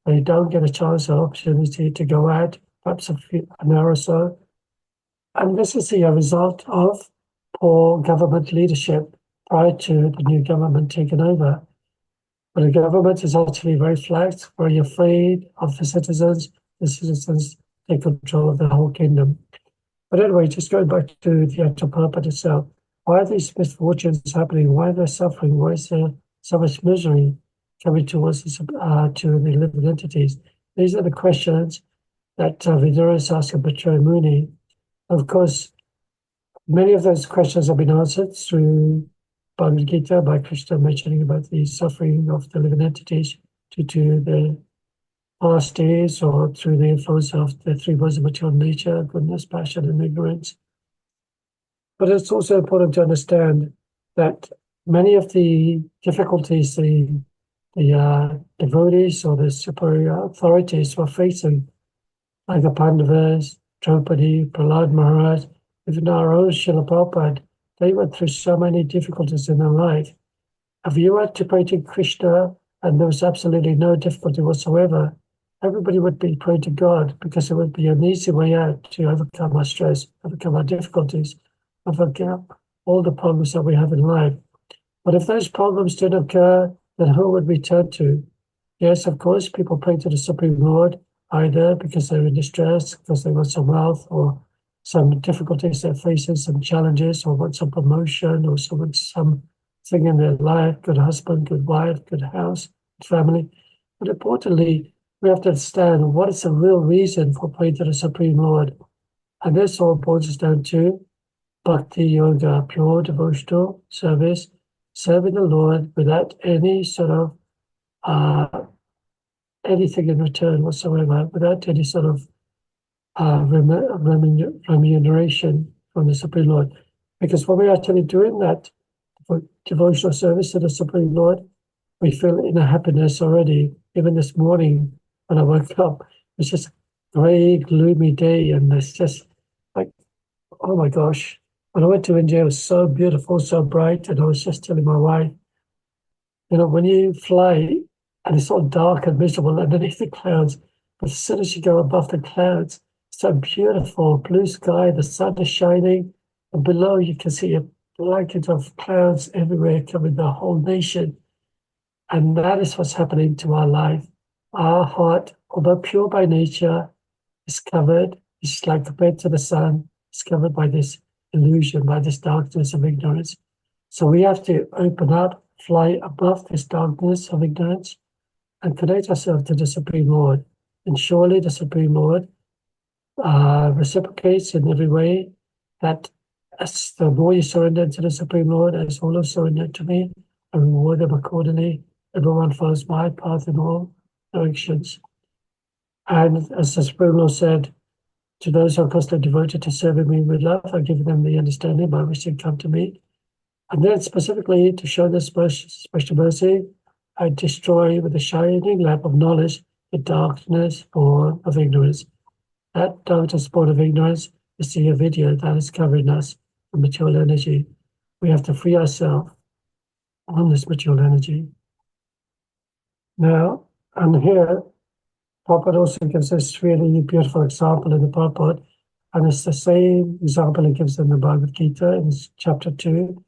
They don't get a chance or opportunity to go out, perhaps an hour or so. And this is the result of poor government leadership prior to the new government taking over. But the government is actually very flagged, very afraid of the citizens. The citizens take control of the whole kingdom. But anyway, just going back to the actual purpose itself, why are these misfortunes happening? Why are they suffering? Why is there so much misery coming towards us, to the living entities? These are the questions that Viduras asked Bhattacharya Muni. Of course, many of those questions have been answered through Bhagavad Gita by Krishna mentioning about the suffering of the living entities due to the past days or through the influence of the three modes of material nature, goodness, passion, and ignorance. But it's also important to understand that many of the difficulties the devotees or the superior authorities were facing, like the Pandavas, Draupadi, Prahlad Maharaj, even our own Srila Prabhupada, they went through so many difficulties in their life. If you were to pray to Krishna and there was absolutely no difficulty whatsoever, everybody would be praying to God because it would be an easy way out to overcome our stress, overcome our difficulties, overcome all the problems that we have in life. But if those problems didn't occur, then who would we turn to? Yes, of course, people pray to the Supreme Lord, either because they're in distress, because they want some wealth, or some difficulties they're facing, some challenges, or want some promotion, or something in their life, good husband, good wife, good house, good family. But importantly, we have to understand what is the real reason for praying to the Supreme Lord. And this all boils down to Bhakti Yoga, pure devotional service, serving the Lord without any sort of anything in return whatsoever, without any sort of remuneration from the Supreme Lord. Because when we're actually doing that devotional service to the Supreme Lord, we feel inner happiness already. Even this morning when I woke up, it's just a grey, gloomy day, and it's just like, oh my gosh. When I went to India, it was so beautiful, so bright, and I was just telling my wife, when you fly and it's all dark and miserable underneath the clouds, but as soon as you go above the clouds, it's so beautiful, blue sky, the sun is shining, and below you can see a blanket of clouds everywhere covering the whole nation. And that is what's happening to our life. Our heart, although pure by nature, is covered, it's like compared to the sun, it's covered by this illusion, by this darkness of ignorance. So we have to open up, fly above this darkness of ignorance, and connect ourselves to the Supreme Lord. And surely the Supreme Lord reciprocates in every way, that as the more you surrender to the Supreme Lord, as all have surrendered to me, I reward them accordingly. Everyone follows my path in all directions. And as the Supreme Lord said, to those who are constantly devoted to serving me with love, I give them the understanding by which they come to me. And then specifically to show this special mercy, I destroy with the shining lamp of knowledge the darkness born of ignorance. That darkness born of ignorance is the avidya that is covering us, the material energy. We have to free ourselves on this material energy. Now, and here, Prabhupada also gives us really beautiful example in the Prabhupada, and it's the same example he gives in the Bhagavad Gita in chapter 2,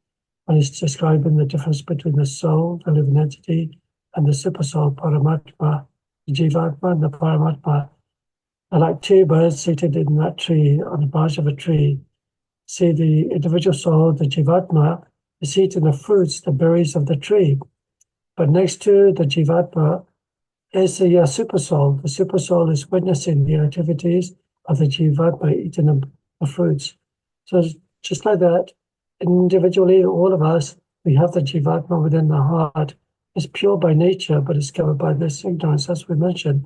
when he's describing the difference between the soul, the living entity, and the supersoul, Paramatma, the Jivatma and the Paramatma. Are like two birds seated in that tree, on the branch of a tree. See, the individual soul, the Jivatma, is eating the fruits, the berries of the tree. But next to the Jivatma is the supersoul. The supersoul is witnessing the activities of the Jivatma eating the fruits. So just like that, individually, all of us, we have the Jivatma within the heart. It's pure by nature, but it's covered by this ignorance, as we mentioned.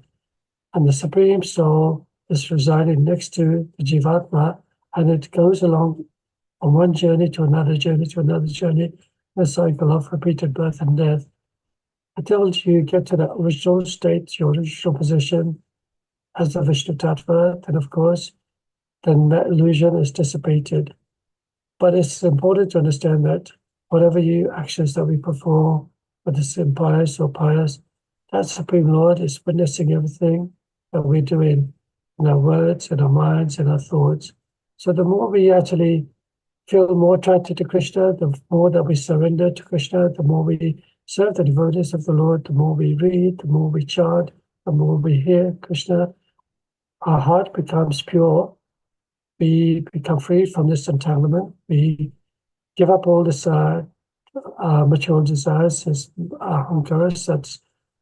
And the Supreme Soul is residing next to the Jivatma, and it goes along on one journey to another journey to another journey, a cycle of repeated birth and death, until you get to the original state, your original position as the Vishnu Tattva, then of course, then that illusion is dissipated. But it's important to understand that whatever actions that we perform, whether it's impious or pious, that Supreme Lord is witnessing everything that we're doing in our words, in our minds, in our thoughts. So the more we actually feel more attracted to Krishna, the more that we surrender to Krishna, the more we serve the devotees of the Lord, the more we read, the more we chant, the more we hear Krishna, our heart becomes pure. We become free from this entanglement. We give up all this material desires, this ahankaras that's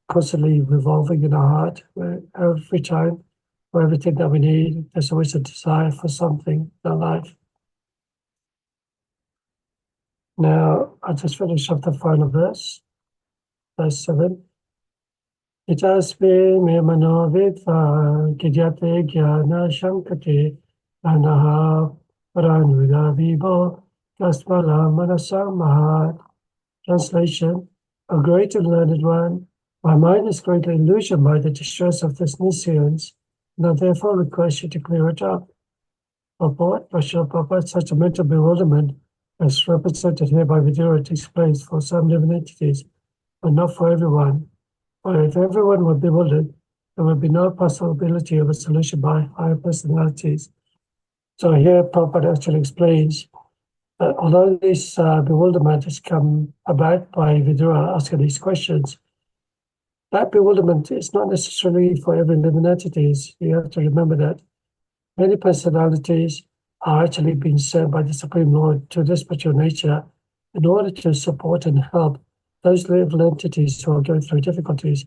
constantly revolving in our heart. Where every time, for everything that we need, there's always a desire for something in our life. Now, I just finished off the final verse 7. Itasme me manovidva gidyate jnana shankate anaha paranuda vibo tasmala manasam mahat. Translation: A great and learned one, my mind is greatly illusioned by the distress of this nescience, and I therefore request you to clear it up. Purport: Prabhupada, such a mental bewilderment as represented here by Vidura takes place for some living entities, but not for everyone. For if everyone were bewildered, there would be no possibility of a solution by higher personalities. So here Prabhupada actually explains that although this bewilderment has come about by Vidura asking these questions, that bewilderment is not necessarily for every living entities. You have to remember that many personalities are actually being sent by the Supreme Lord to this spiritual nature in order to support and help those living entities who are going through difficulties.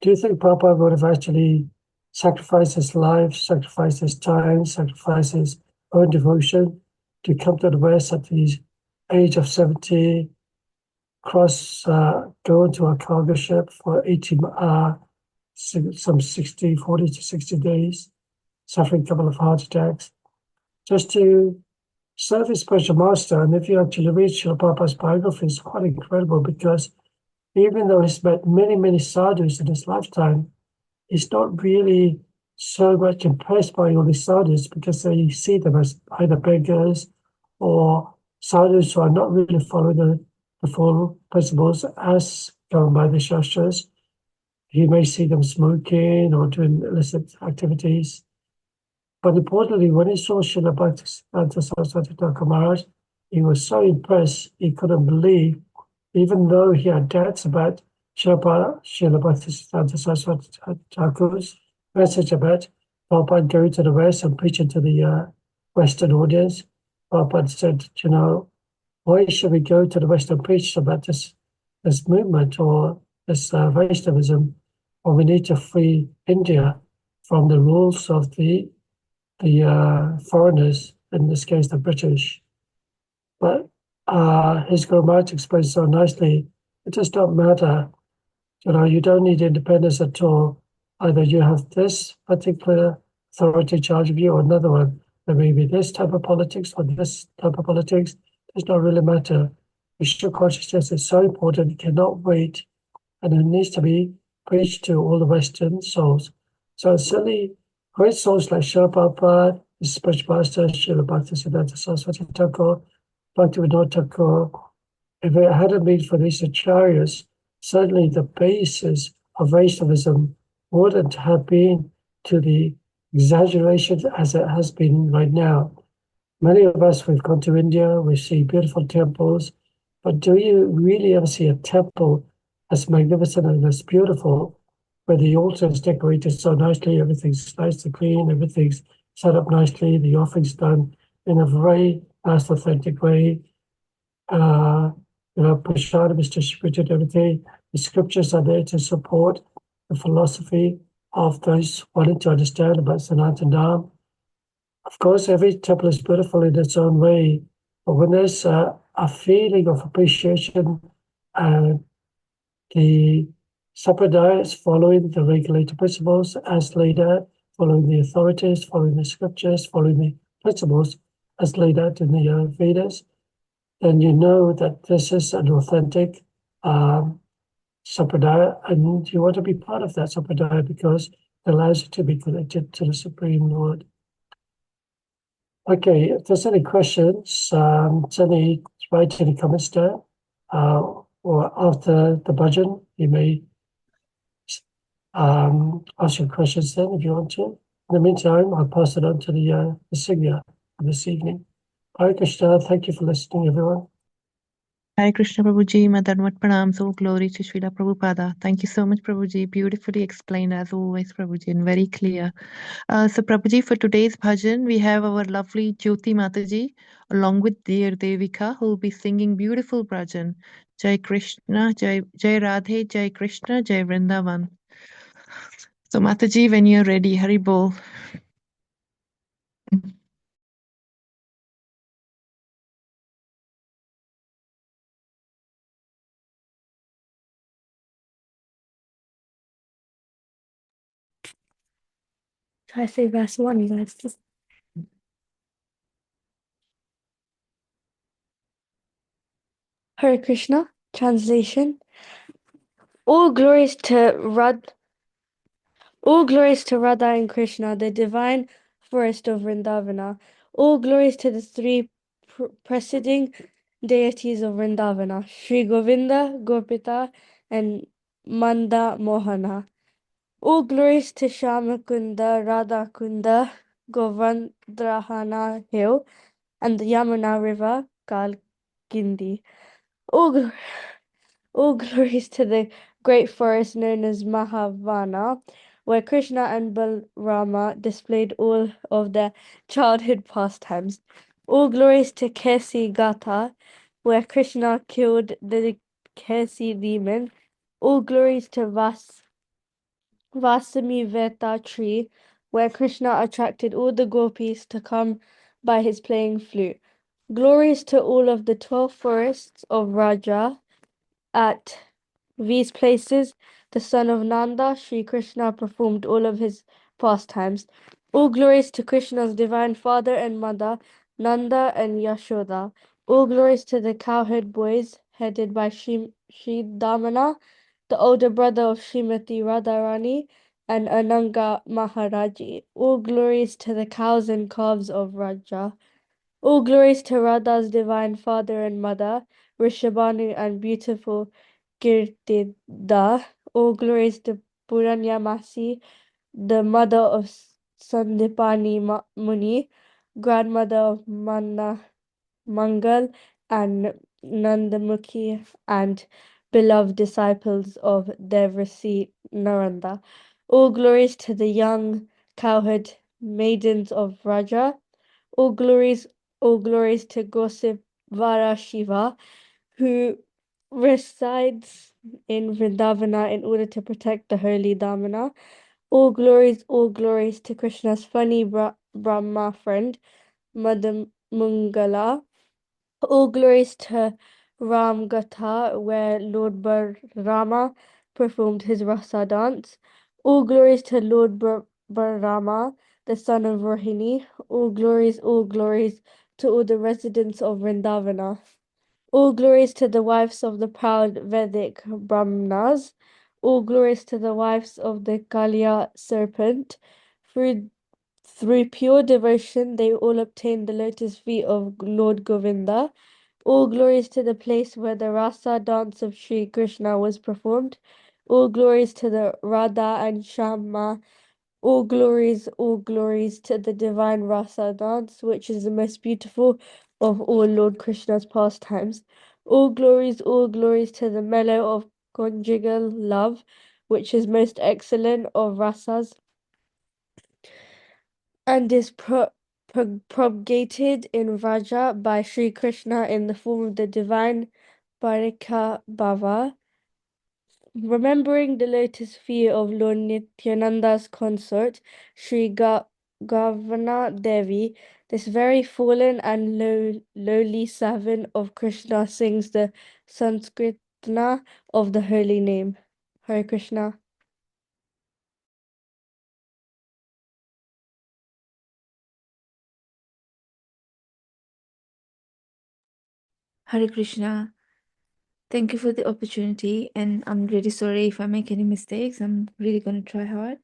Do you think Prabhupada would have actually sacrificed his life, sacrificed his time, sacrificed his own devotion to come to the West at the age of 70, go into a cargo ship for 18, some 40 to 60 days, suffering a couple of heart attacks, just to serve his spiritual master? And if you actually read Srila Prabhupada's biography, it's quite incredible because even though he's met many, many sadhus in his lifetime, he's not really so much impressed by all these sadhus because they see them as either beggars or sadhus who are not really following the full principles as governed by the Shastras. He may see them smoking or doing illicit activities. But importantly, when he saw Srila Bhaktisiddhanta Saraswati Thakur Maharaj, he was so impressed, he couldn't believe, even though he had doubts about Srila Bhaktisiddhanta Saraswati Thakur's message about Prabhupada going to the West and preaching to the Western audience. Prabhupada said, why should we go to the West and preach about this movement or this Vaishnavism, or we need to free India from the rules of the foreigners, in this case the British. But his Guru Maharaj explains so nicely, it does not matter. You don't need independence at all. Either you have this particular authority in charge of you or another one. There may be this type of politics or this type of politics. It does not really matter. Vishnu consciousness is so important, it cannot wait, and it needs to be preached to all the Western souls. So certainly great souls like Srila Prabhupada, his spiritual master, Srila Bhaktisiddhanta Saraswati Thakur, Bhaktivinoda Thakur, if it hadn't been for these acharyas, certainly the basis of Vaishnavism wouldn't have been to the exaggeration as it has been right now. Many of us, we've gone to India, we see beautiful temples, but do you really ever see a temple as magnificent and as beautiful, where the altar is decorated so nicely, everything's nice and clean, everything's set up nicely, the offering's done in a very nice, authentic way. Prashadam is distributed, everything. The scriptures are there to support the philosophy of those wanting to understand about Sanatana Dharma. Of course, every temple is beautiful in its own way, but when there's a feeling of appreciation and the Sampradaya is following the regulated principles as laid out, following the authorities, following the scriptures, following the principles as laid out in the Vedas, then you know that this is an authentic Sampradaya, and you want to be part of that Sampradaya because it allows you to be connected to the Supreme Lord. Okay, if there's any questions, certainly write any comments there, or after the bhajan, you may ask your questions then if you want to. In the meantime, I'll pass it on to the Sangha this evening. Hare Krishna, thank you for listening, everyone. Hare Krishna Prabhuji, Madanvat Pranams, all glory to Srila Prabhupada. Thank you so much, Prabhuji. Beautifully explained as always, Prabhuji, and very clear. So, Prabhuji, for today's bhajan, we have our lovely Jyoti Mataji along with dear Devika, who will be singing beautiful bhajan. Jai Krishna, Jai Radhe, Jai Krishna, Jai Vrindavan. So, Mataji, when you're ready, Hari Bol. Should I say verse 1, guys? Hare Krishna, translation. All glories to Radha and Krishna, the divine forest of Vrindavana. All glories to the three preceding deities of Vrindavana, Sri Govinda, Gopita, and Manda Mohana. All glories to Shamakunda, Radhakunda, Govardhana Hill, and the Yamuna River, Kalkindi. All glories to the great forest known as Mahavana, where Krishna and Balrama displayed all of their childhood pastimes. All glories to Kesi Gata, where Krishna killed the Kesi demon. All glories to Vasamiveta tree, where Krishna attracted all the gopis to come by his playing flute. Glories to all of the 12 forests of Raja. At these places, the son of Nanda, Sri Krishna, performed all of his pastimes. All glories to Krishna's divine father and mother, Nanda and Yashoda. All glories to the cowherd boys, headed by Sri Damana, the older brother of Srimati Radharani, and Ananga Maharaji. All glories to the cows and calves of Raja. All glories to Radha's divine father and mother, Rishabhanu and beautiful Kirtida. All glories to Puranyamasi, the mother of Sandipani Muni, grandmother of Mangal and Nandamukhi, and beloved disciples of Devrasi Naranda. All glories to the young cowherd maidens of Raja. All glories to Gosivara Shiva, who resides in Vrindavana in order to protect the holy Damana. All glories to Krishna's funny Brahma friend, Madamungala. All glories to Ram Gatha, where Lord Rama performed his rasa dance. All glories to Lord Rama, the son of Rohini. All glories to all the residents of Vrindavana. All glories to the wives of the proud Vedic Brahmanas. All glories to the wives of the Kaliya serpent. Through pure devotion, they all obtained the lotus feet of Lord Govinda. All glories to the place where the Rasa dance of Sri Krishna was performed. All glories to the Radha and Shama. All glories to the divine Rasa dance, which is the most beautiful of all Lord Krishna's pastimes. All glories to the mellow of conjugal love, which is most excellent of rasas and is propagated in Vraja by Sri Krishna in the form of the divine Parika Bhava. Remembering the lotus feet of Lord Nityananda's consort, Sri Gavana Devi, this very fallen and lowly servant of Krishna sings the Sanskritna of the holy name. Hare Krishna. Hare Krishna. Thank you for the opportunity, and I'm really sorry if I make any mistakes. I'm really going to try hard.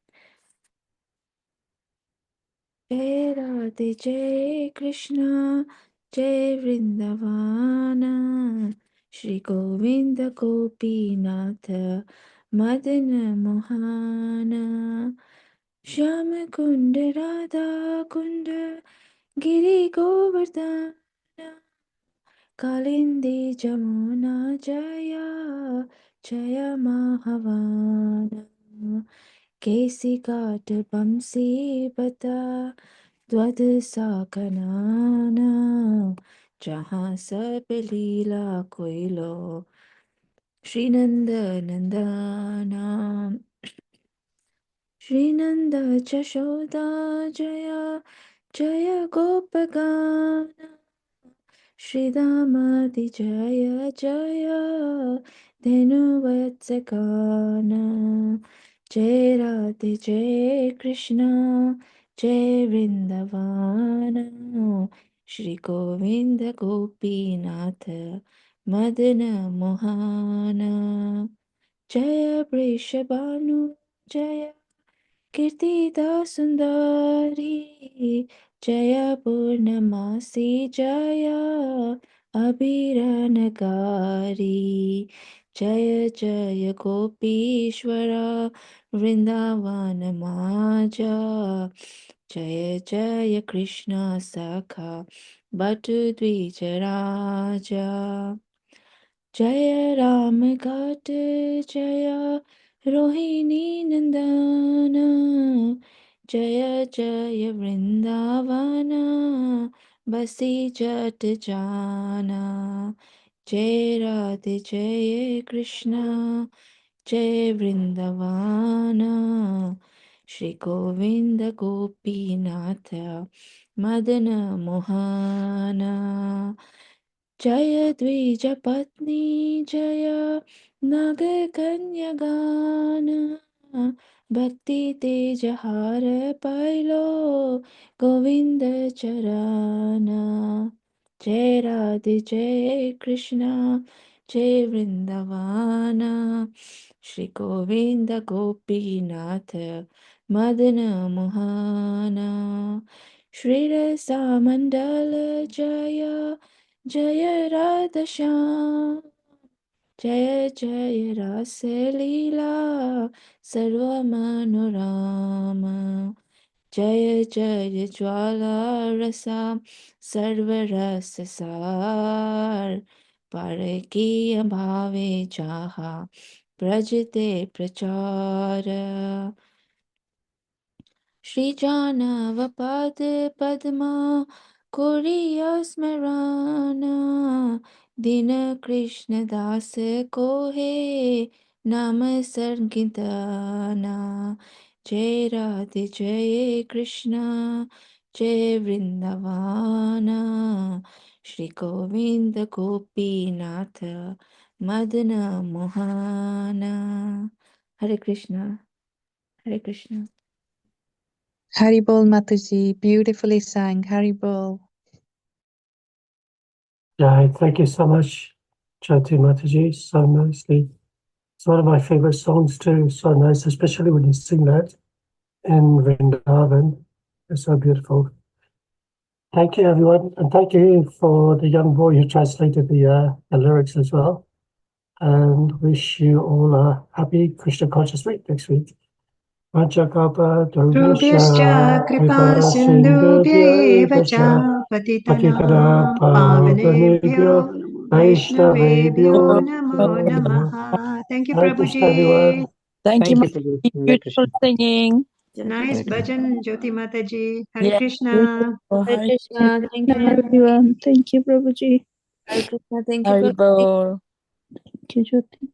Jai Radhe Jai Krishna Jai Vrindavana Shri Govinda Gopinath Madana Mohana Shama Kunda Radha Kunda Giri Govardhana Kalindi Jamuna Jaya Jaya Mahavana Kesi Ghat Bamsi Bata Dwad Sakanana Jahan Sab Leela Koilo Shri Nanda Nandana Shri Nanda Jashoda Jaya Jaya Gopagana Shri Damadi Jaya Jaya Dhenuvetsakana Jai Radhe Jai Krishna Jai Vrindavana Shri Govinda Gopinath Madana Mohana Jaya Vrishabhanu Jaya Kirtida Sundari Jaya Purnamasi Jaya Abhiranagari Jaya Jaya Gopishwara Vrindavana Maja Jaya Jaya Krishna Sakha Bhattu Dvijaraja Jaya Ram Ghat Jaya Rohini Nandana Jaya Jaya Vrindavana Basi Jat Jana Jai Radhe Jaya Krishna Jai Vrindavana Shri Govinda Gopinatha Madana Mohana Jaya Dvija Patni Jaya Naga Kanya Gana Bhakti Tejahara Pailo Govinda Charana Jai Radhe Jai Krishna Jai Vrindavana Shri Govinda Gopinath Madana Mohana Shri Rasa Mandala Jaya Jaya Radha Shyam Jaya Jaya Rasa Leela Sarva Manorama Jaya Jaya Jwala Rasa Sarva Rasa Sar Parakiya Bhave Jaha Prajite Prachara Shri Janavapad Padma Kuriya Smarana Dina Krishna Das Kohe Nama Sankitana Jai Radhe Jai Krishna Jai Vrindavana Shri Govinda Gopinatha Madana Mohana Hare Krishna Hare Krishna Haribol Mataji, beautifully sang. Haribol. Yeah, thank you so much, Jyoti Mataji. So nicely. It's one of my favorite songs too. So nice, especially when you sing that in Vrindavan. It's so beautiful. Thank you, everyone, and thank you for the young boy who translated the lyrics as well. And wish you all a happy Krishna conscious week next week. Vajjakapa Rubhyascha Durvasya kripa Kripa sindhubhyev cha Sindhubhyeva patitanam Patitada pavanebhyo Pavanebhyo Vaishnavebhyo Vaishnavebhyo namo Namo Namaha. namaha. Thank you, Hare Krishna, everyone. Prabhuji. Thank you, Thank you, Mataji. Prabhu. Hare Beautiful Krishna. singing. Nice Hare Krishna. bhajan, Jyoti Mataji. Hare Yeah, Krishna. beautiful. Hare Hari Krishna. Thank you, Krishna, Mataji. everyone. Thank you, Prabhuji. Hare Krishna. Thank you, Hari Prabhuji. Bol. Thank you, Jyoti.